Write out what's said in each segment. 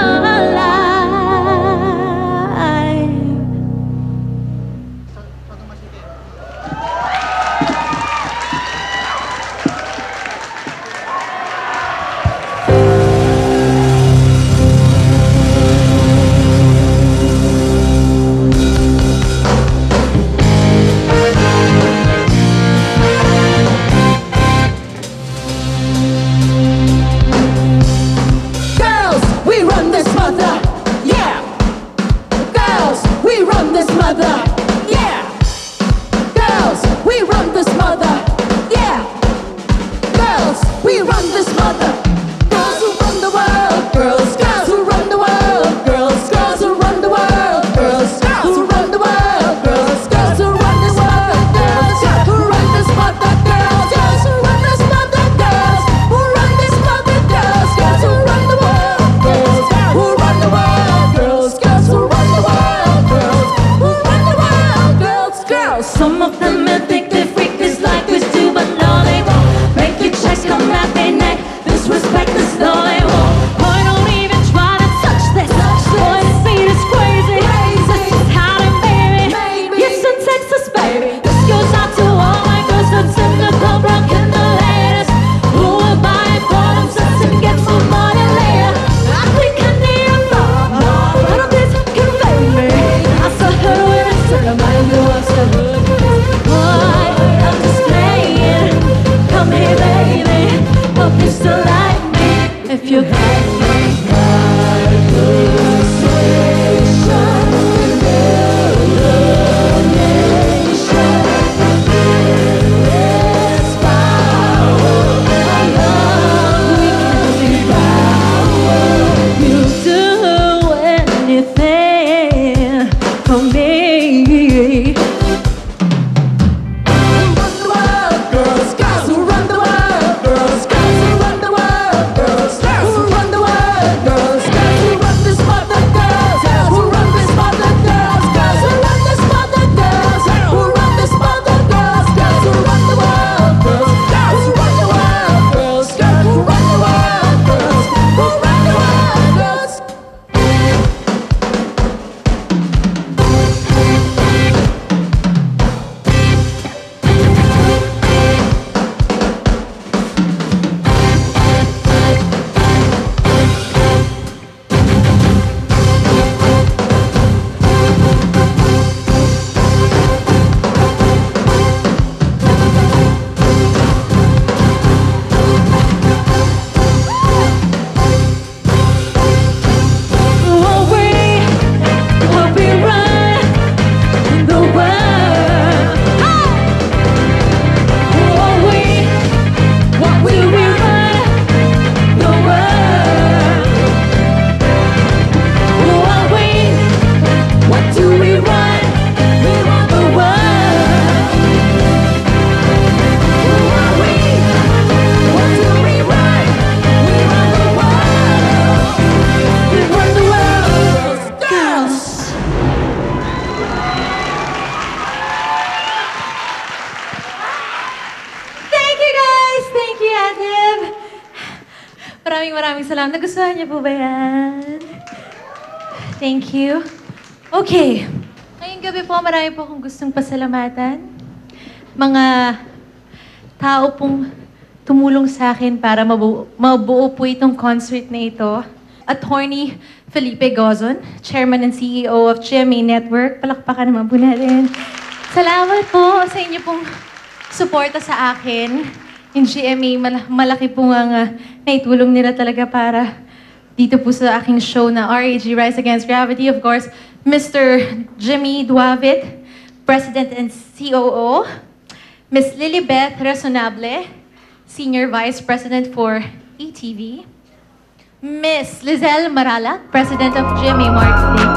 come alive. Girls, we run this mother, yeah. Girls, we run this mother, yeah. Girls, we run this mother, yeah. Girls, we run this mother. Girls who run the world, girls who run the world, girls who run the world, girls who run the world, girls who run this mother, girls who run this mother, girls who run this mother, girls who run this mother, girls who run the world, girls who run the world, girls who run the world, girls who run the world, girls. Some of them may think they freak this like we do, but no they won't. Make your checks come out their neck. Disrespect this, no they won't. Boy, don't even try to touch this. Boy, this beat is crazy. This is how they made me. Houston, Texas, baby. This goes out to all my girls that's in the club, rocking the latest. Who will buy it for themselves and get some money later? I think I need a love. None of this can fade me. I saw her when I said I'm like you was the hood. Boy, I'm just playing. Come here, baby. Hope you still like me. If you like me, you do anything for me. Run the world, girls who run the world, girls who run the world, girls who run the world, girls who run this mother, girls who run this mother, girls who run this mother, girls who run this mother, girls who run the world, girls who run the world, girls who run the world, girls who run the world, girls. Maraming salamat. Nagustuhan niyo po ba yan? Thank you. Okay. Ngayong gabi po, marami po akong gustong pasalamatan. Mga tao pong tumulong sa akin para mabuo po itong concert na ito. Attorney Felipe Gozon, Chairman and CEO of GMA Network. Palakpakan naman po natin. Salamat po sa inyo pong suporta sa akin. Yung GMA, malaki po ang naitulong nila talaga para dito po sa aking show na RAG, Rise Against Gravity. Of course, Mr. Jimmy Duavit, President and COO. Ms. Lilibeth Resonable, Senior Vice President for ETV. Ms. Lizelle Marala, President of GMA Marketing.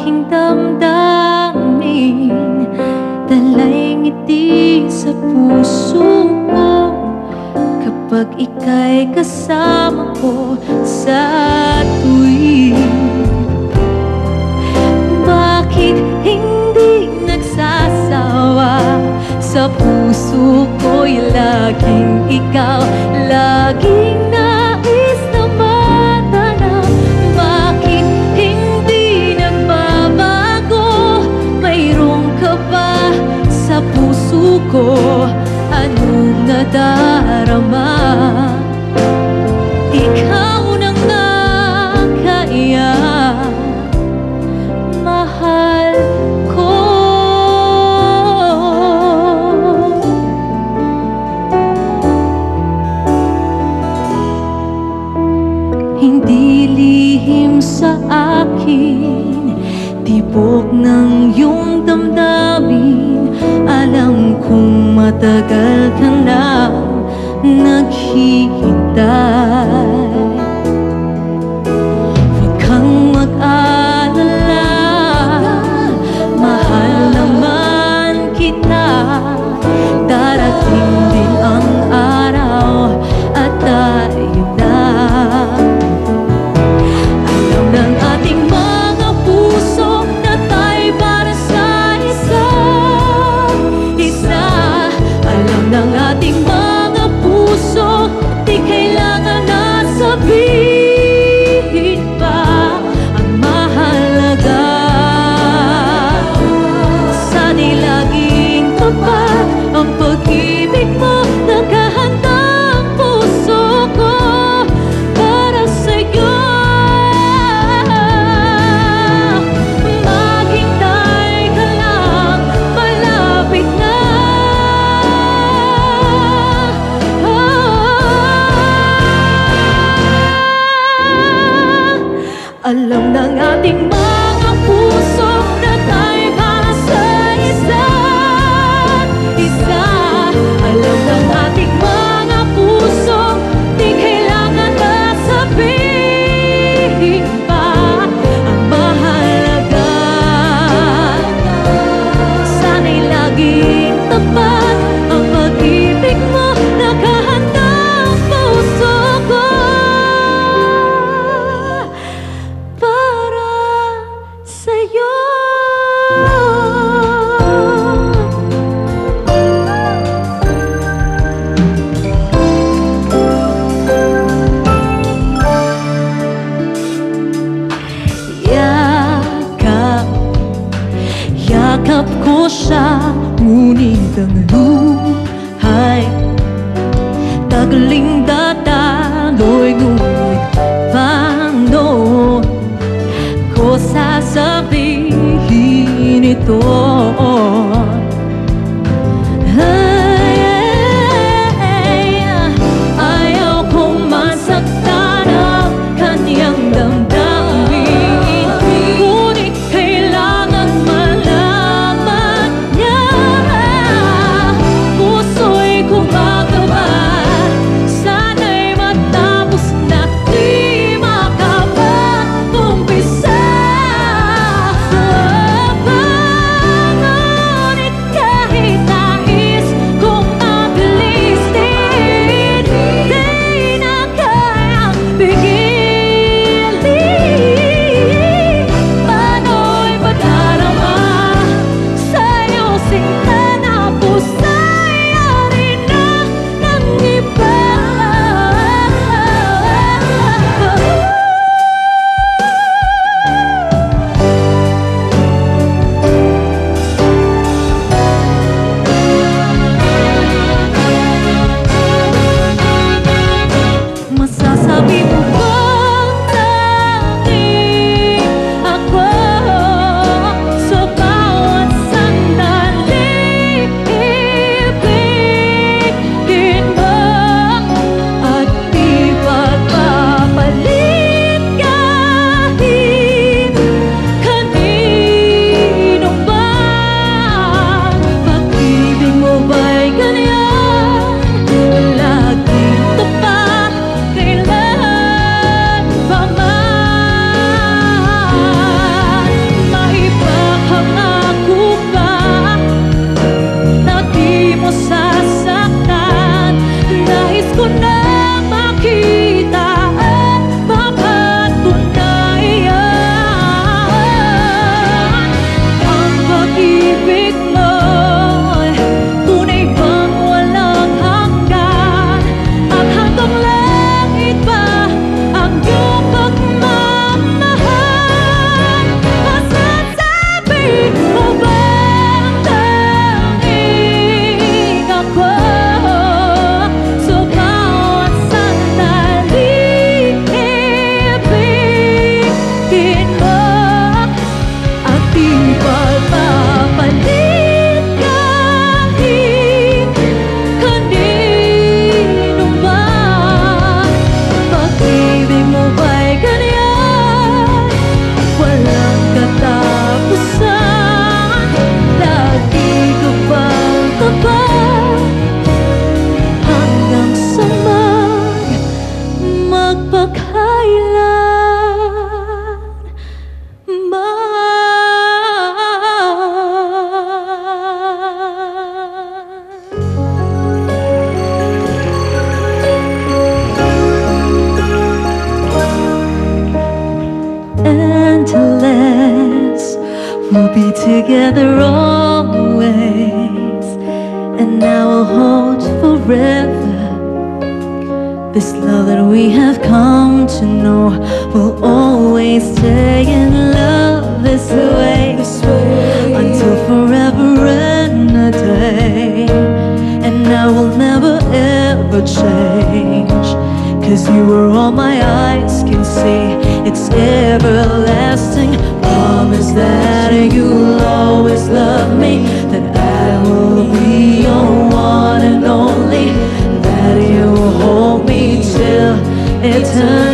aking damdamin, dalay ngiti sa puso ko kapag ika'y kasama ko sa tuwing. Bakit hindi nagsasawa sa puso ko'y laging ikaw, laging nais na matanong. Bakit hindi nagbabago? Mayroon ka ba sa puso ko? Anong nadarama? Ikaw na nga kaya mahal ko. Hindi lihim sa akin, tibok ng iyong damdamin. Alam kong matagal ka na naghihintay. Huwag kang mag-alala, mahal naman kita. Darating din ang araw at tayo na. Alam ng ating mga puso na tayo para sa isa't isa. Alam ng ating mga puso, di kailangan na sabihin pa. Ang mahalaga, sana'y laging tapat ang pag-ibig mo. Nakahanda ang puso ko para sa'yo. Maghintay ka lang, malapit na. Alam ng ating mga puso na tayo para sa isa't isa. Alam ng ating mga puso, di kailangan na sabihin pa. Ang mahalaga, sana'y laging tapat ang pag-ibig mo. Nakahanda ang puso ko para sa'yo. Yakap, yakap ko siya, ngunit ang luhay tagaling dadaloy. Ngunit paano ko sasabihin ito? Ayaw kong masaktan ang kanyang damdamin, ngunit kailangan malaman niya. Puso'y kumakabahan, sana'y be together always, and I will hold forever. This love that we have come to know will always stay in love this way, until forever and a day. And I will never ever change, 'cause you are all my eyes can see. It's everlasting. Promise that you'll always love me, that I will be your one and only, that you'll hold me till eternity.